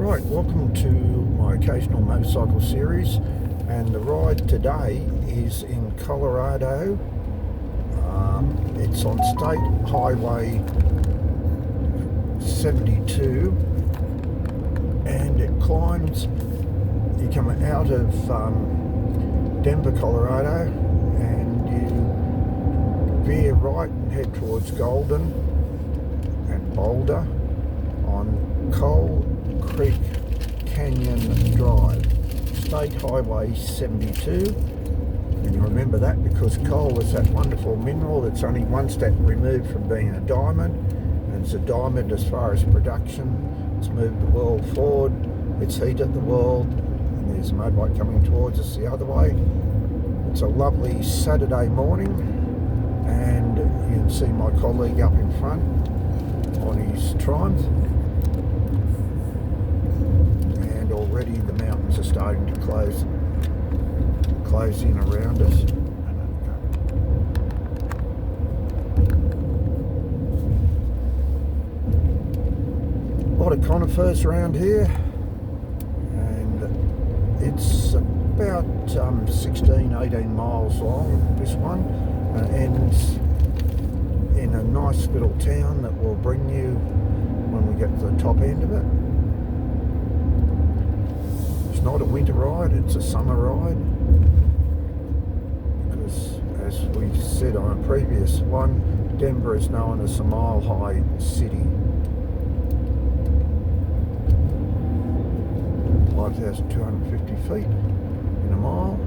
Right, welcome to my occasional motorcycle series, and the ride today is in Colorado. It's on State Highway 72, and it climbs. You come out of Denver, Colorado, and you veer right and head towards Golden and Boulder on Coal Creek Canyon Drive, State Highway 72. And you remember that because coal is that wonderful mineral that's only one step removed from being a diamond, and it's a diamond as far as production. It's moved the world forward, it's heated the world, and there's a motorbike coming towards us the other way. It's a lovely Saturday morning, and you can see my colleague up in front on his Triumph. Already the mountains are starting to close in around us. A lot of conifers around here, and it's about 18 miles long, this one, and ends in a nice little town that will bring you when we get to the top end of it. It's not a winter ride, it's a summer ride, because as we said on a previous one, Denver is known as a mile-high city. 5,250 feet in a mile.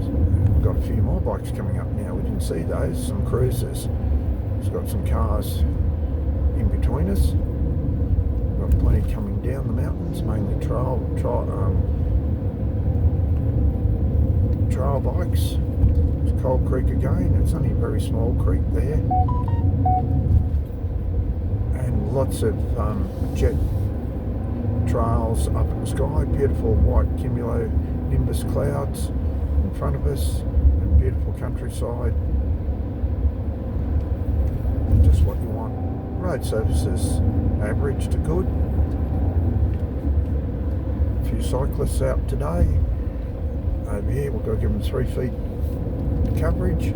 So we've got a few more bikes coming up now. We didn't see those, some cruisers. It's got some cars in between us. Got plenty coming down the mountains, mainly trail bikes. It's Coal Creek again. It's only a very small creek there, and lots of jet trails up in the sky. Beautiful white cumulonimbus clouds in front of us, and beautiful countryside. Just what you want. Road surfaces average to good. A few cyclists out today. Over here we've got to give them 3 feet coverage.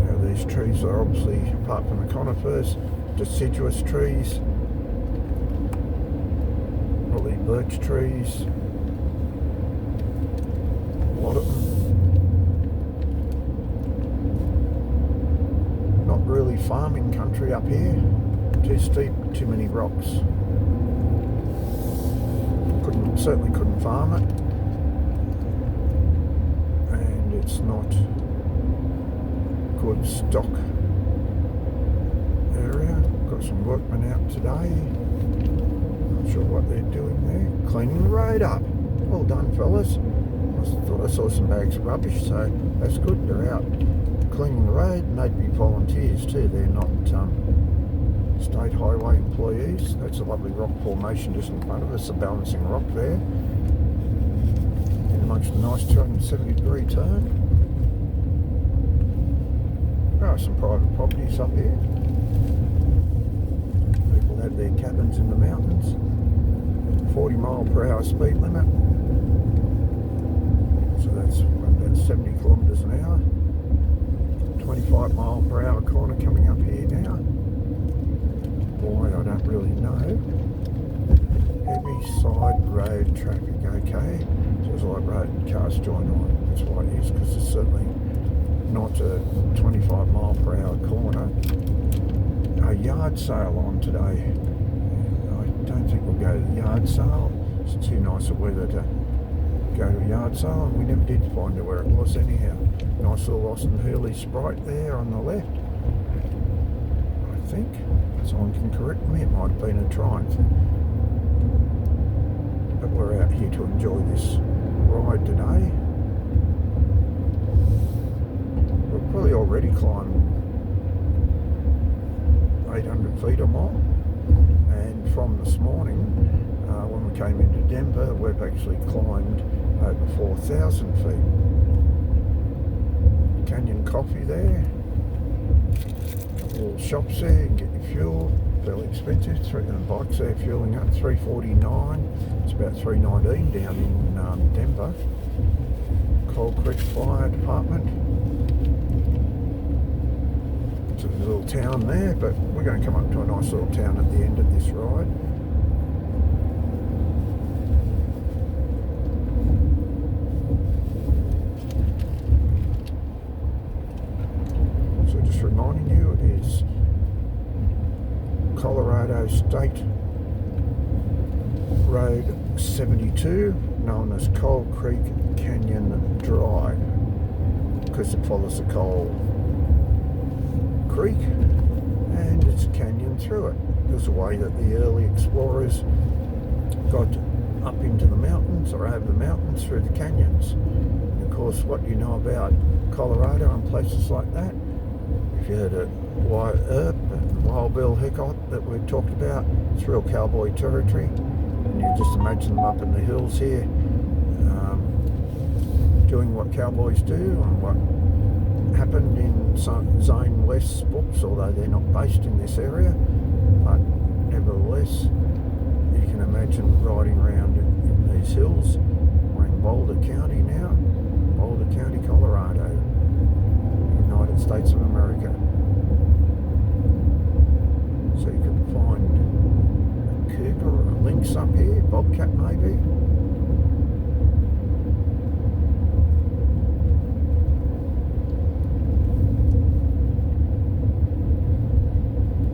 Now these trees are obviously, apart from the conifers, deciduous trees, probably birch trees. A lot of them. Not really farming country up here. Too steep, too many rocks. Certainly couldn't farm it. And it's not good stock area. Got some workmen out today. Not sure what they're doing there. Cleaning the road up. Well done, fellas. I thought I saw some bags of rubbish, so that's good. They're out cleaning the road, and they'd be volunteers too. They're not state highway employees. That's a lovely rock formation just in front of us, a balancing rock there, in amongst a nice 270-degree turn. There are some private properties up here. People have their cabins in the mountains. 40-mile-per-hour speed limit. So that's about 70 kilometres an hour. 25-mile-per-hour corner coming up here now. Why, I don't really know. Heavy side road traffic, okay. So there's a lot of road cars join on. That's why it is, because it's certainly not a 25-mile-per-hour corner. A yard sale on today. I don't think we'll go to the yard sale. It's too nice of weather to go to a yard sale, and we never did find out where it was anyhow. Nice little Austin Hurley Sprite there on the left, I think. Someone can correct me, it might have been a Triumph. But we're out here to enjoy this ride today. We've probably already climbed 800 feet or more, and from this morning when we came into Denver we've actually climbed over 4,000 feet. Canyon coffee there. Little shops there, get your fuel. Fairly expensive. Bikes there fueling up $3.49. It's about $3.19 down in Denver. Coal Creek Fire Department. It's a little town there, but we're going to come up to a nice little town at the end of this ride. So just reminding you, it is Colorado State Road 72, known as Coal Creek Canyon Drive, because it follows the Coal Creek and it's a canyon through it. It was a way that the early explorers got up into the mountains or over the mountains through the canyons. And of course, what you know about Colorado and places like that, if you heard of Wyatt Earp and Wild Bill Hickok that we talked about, it's real cowboy territory. And you just imagine them up in the hills here, doing what cowboys do and what happened in Zane West's books, although they're not based in this area. But nevertheless, you can imagine riding around in these hills. We're in Boulder County now, Boulder County, Colorado, United States of America. So you can find a cougar or a lynx up here, bobcat maybe.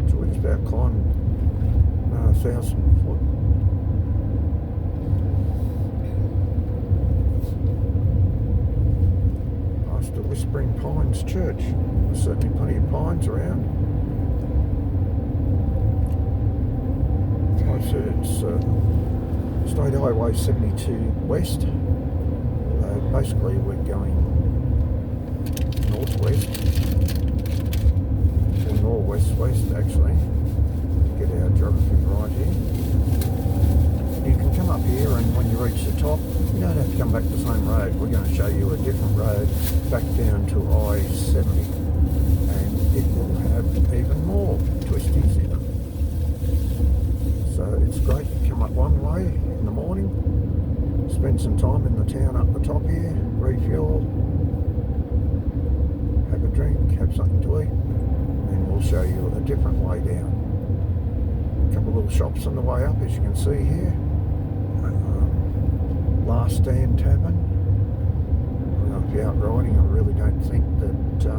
So we're just about climbing 1,000 foot. Past the Whispering Pines Church. There's certainly plenty of pines around. Like I said, it's State Highway 72 West. Basically, we're going northwest, or northwest-west actually. Get our geography right here. You can come up here, and when you reach the top, you don't have to come back the same road. We're going to show you a different road back down to I-70, and it will have even more twisties in it. So it's great to come up one way in the morning, spend some time in the town up the top here, refuel, have a drink, have something to eat, and we'll show you a different way down. A couple of little shops on the way up, as you can see here. Last Stand Tavern. If you're out riding, I really don't think that you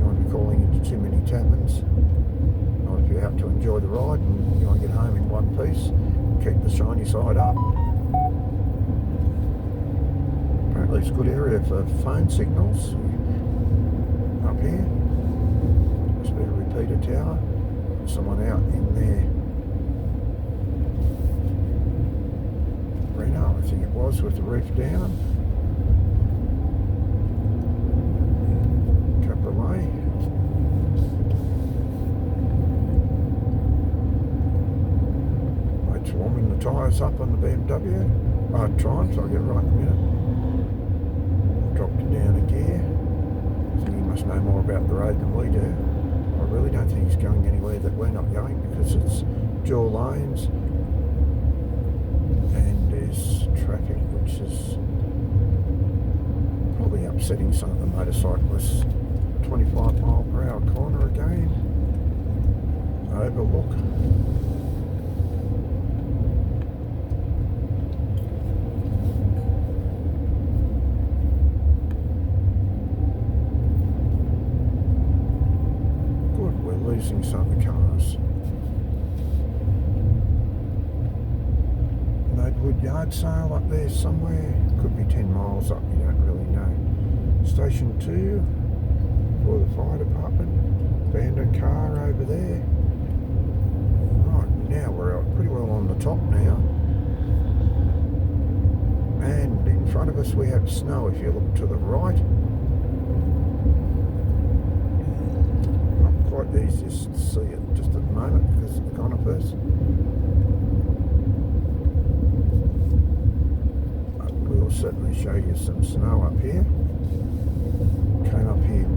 want to be calling into too many taverns. Not if you're out to enjoy the ride and you want to get home in one piece, keep the shiny side up. Apparently it's a good area for phone signals up here. Must be a repeater tower. Someone out in there. Reno, I think it was, with the roof down. Cabriolet. Mate's warming the tyres up on the BMW. Triumph, I'll get right in a minute. Dropped it down a gear. I think he must know more about the road than we do. I really don't think he's going anywhere that we're not going, because it's dual lanes and there's traffic which is probably upsetting some of the motorcyclists. 25-mile-per-hour corner again. Overlook. Losing some of the cars. Nodewood yard sale up there somewhere. Could be 10 miles up, you don't really know. Station 2 for the fire department. Abandoned car over there. Right, now we're pretty well on the top now. And in front of us we have snow if you look to the right. Quite easy to see it just at the moment because of the conifers. But we'll certainly show you some snow up here. Came up here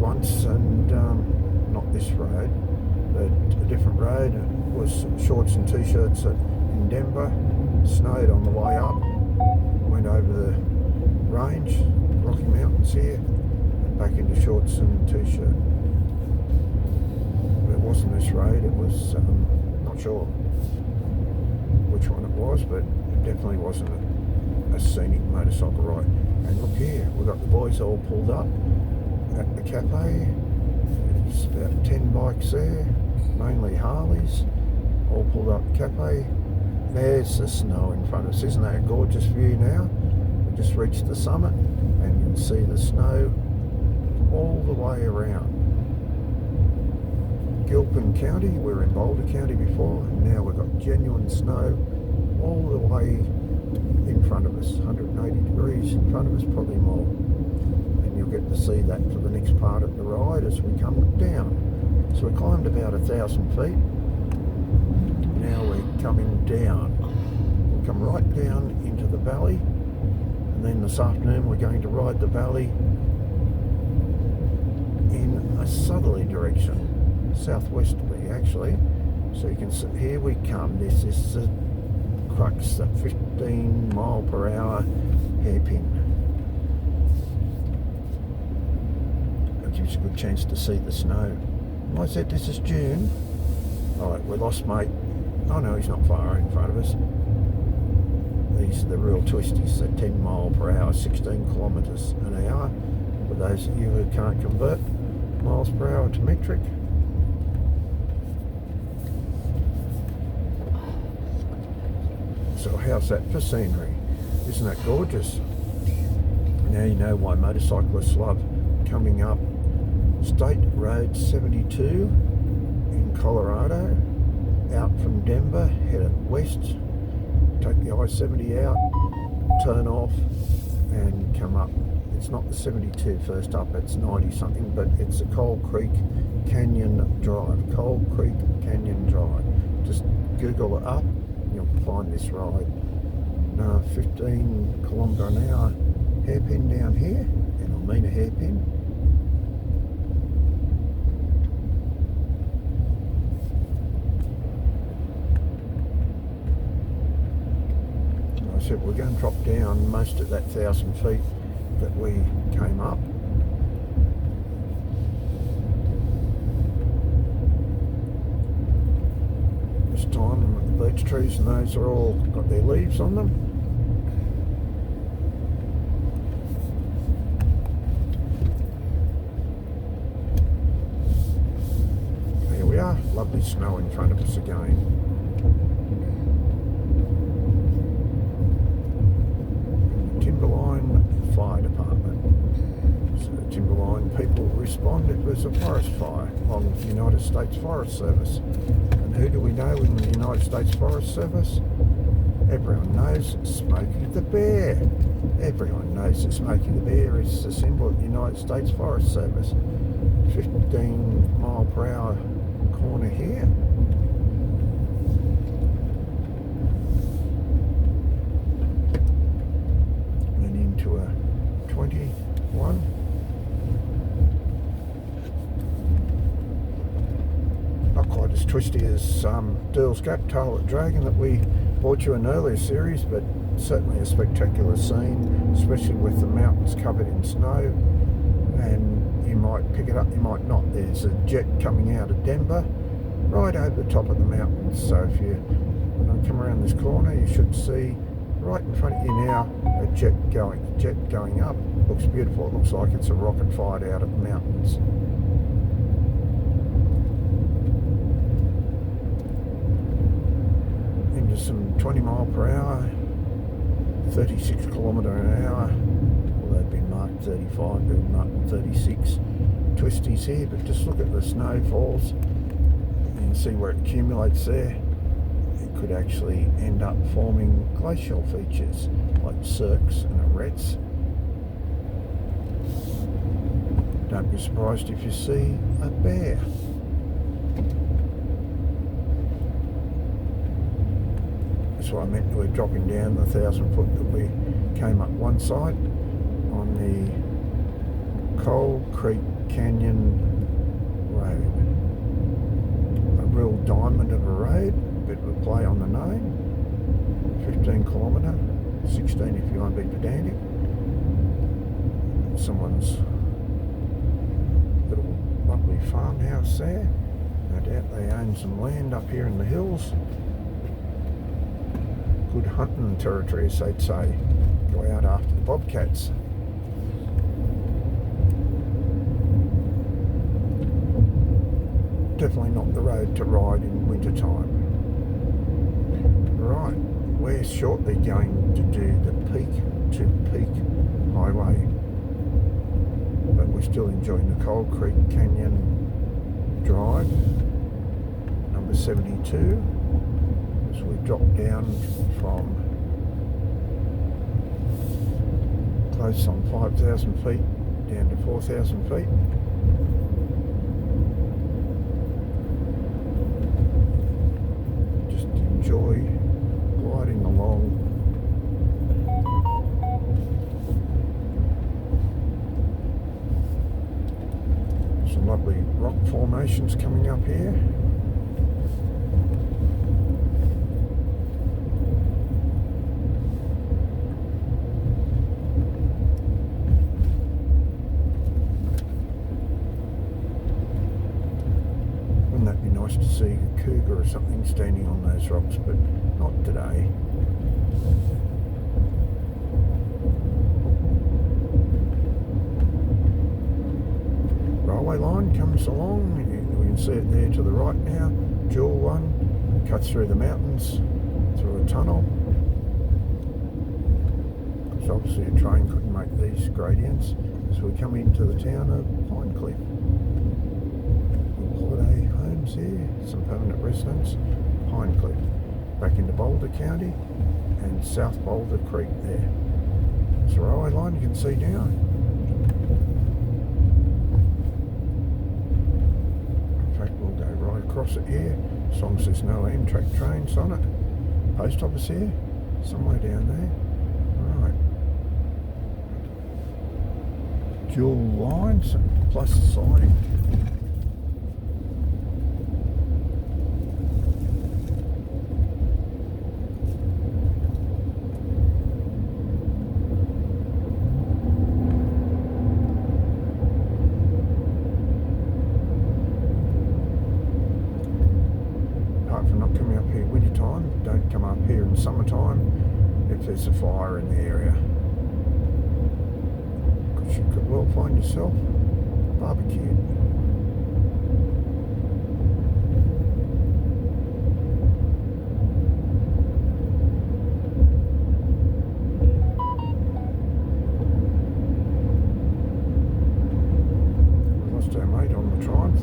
road. It was shorts and t-shirts in Denver. Snowed on the way up. Went over the range, Rocky Mountains here, and back into shorts and t-shirt. But it wasn't this road. It was not sure which one it was, but it definitely wasn't a scenic motorcycle ride. And look here, we've got the boys all pulled up at the cafe. There's about 10 bikes there, mainly Harleys, all pulled up at the cafe. There's the snow in front of us. Isn't that a gorgeous view now? We just reached the summit and you can see the snow all the way around. Gilpin County, we were in Boulder County before, and now we've got genuine snow all the way in front of us, 180 degrees in front of us, probably more. And you'll get to see that for the next part of the ride as we come down. So we climbed about 1,000 feet. Now we're coming down. We'll come right down into the valley, and then this afternoon we're going to ride the valley in a southerly direction, southwesterly actually. So you can see, here we come. This is the crux, the 15 mile per hour hairpin. It gives you a good chance to see the snow. I said this is June. Alright, we lost mate. Oh no, he's not far in front of us. These are the real twisties, the 10 mile per hour, 16 kilometres an hour. For those of you who can't convert miles per hour to metric. So how's that for scenery? Isn't that gorgeous? Now you know why motorcyclists love coming up State Road 72 in Colorado, out from Denver, head west, take the I-70 out, turn off and come up. It's not the 72 first up, it's 90 something, but it's the Cold Creek Canyon Drive. Cold Creek Canyon Drive. Just Google it up and you'll find this ride. 15 kilometre an hour hairpin down here, and I mean a hairpin. We're going to drop down most of that 1,000 feet that we came up. This time the beech trees and those are all got their leaves on them. There we are, lovely snow in front of us again. Timberline Fire Department. So the Timberline people respond. It was a forest fire on the United States Forest Service. And who do we know in the United States Forest Service? Everyone knows Smokey the Bear. Everyone knows that Smokey the Bear is the symbol of the United States Forest Service. 15 mile per hour corner here. To a 21. Not quite as twisty as Durl's Gap Tail at Dragon that we brought you in an earlier series, but certainly a spectacular scene, especially with the mountains covered in snow. And you might pick it up, you might not. There's a jet coming out of Denver right over the top of the mountains. So if you when I come around this corner, you should see right in front of you now a jet going up. Looks beautiful. It looks like it's a rocket fired out of the mountains. Into some 20 mile per hour, 36 kilometre an hour. Well, they've been marked 35, they've been marked 36 twisties here, but just look at the snowfalls. You can see where it accumulates there. Could actually end up forming glacial features like cirques and arêtes. Don't be surprised if you see a bear. That's what I meant. We're dropping down the 1,000 foot that we came up one side on the Cold Creek Canyon Road. A real diamond of a road, bit of a play on the name. 15 kilometre, 16 if you want to be pedantic. Someone's little lovely farmhouse there. No doubt they own some land up here in the hills. Good hunting territory, as they'd say. Go out after the bobcats. Definitely not the road to ride in winter time. Right, we're shortly going to do the Peak to Peak Highway, but we're still enjoying the Coal Creek Canyon Drive, number 72. So we drop down from close on 5,000 feet down to 4,000 feet. Just enjoy gliding along. Some lovely rock formations coming up here. To see a cougar or something standing on those rocks, but not today. Railway line comes along, we can see it there to the right now. Dual one, cuts through the mountains, through a tunnel. Because obviously a train couldn't make these gradients as we come into the town of Pinecliff. Holiday homes here, some permanent residents. Pinecliff, back into Boulder County, and South Boulder Creek there. It's a railway line you can see now. In fact, we'll go right across it here, as long as there's no Amtrak trains on it. Post office here, somewhere down there. Right. Dual lines, plus siding. Don't come up here in summertime if there's a fire in the area, because you could well find yourself barbecued. We lost our mate on the Triumph,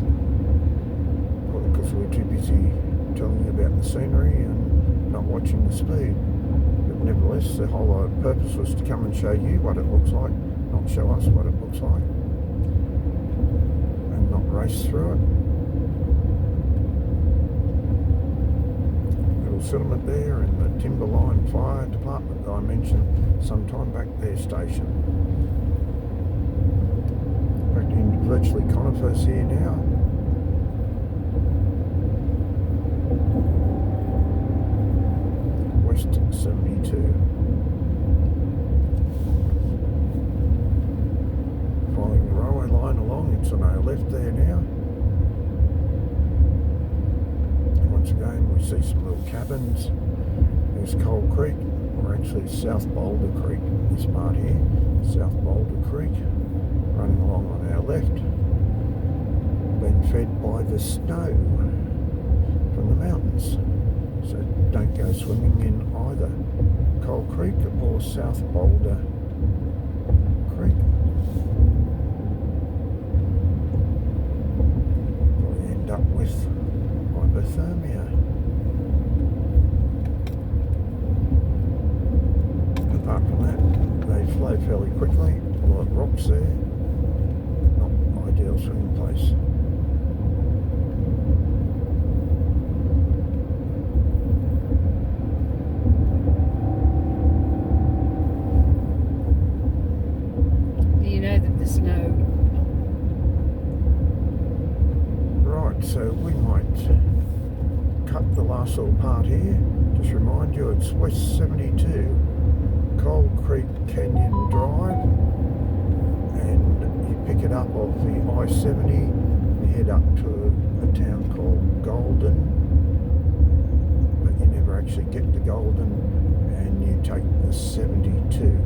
probably because we were too busy telling you about the scenery and not watching the speed. But nevertheless, the whole purpose was to come and show you what it looks like, not show us what it looks like, and not race through it. Little settlement there, and the Timberline Fire Department that I mentioned some time back, their station. Back in virtually conifers here now. West 72. Following the railway line along, it's on our left there now. And once again, we see some little cabins. There's Coal Creek, or actually South Boulder Creek, this part here. South Boulder Creek, running along on our left, being fed by the snow from the mountains. So don't go swimming in either Coal Creek or South Boulder Creek. Probably end up with hypothermia. Apart from that, they flow fairly quickly. A lot of rocks there. Not ideal swimming place. So we might cut the last little part here. Just remind you, it's West 72, Cold Creek Canyon Drive, and you pick it up off the I-70 and you head up to a town called Golden, but you never actually get to Golden, and you take the 72.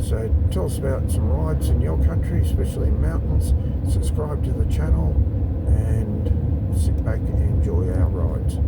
So tell us about some rides in your country, especially in mountains. Subscribe to the channel and sit back and enjoy our rides.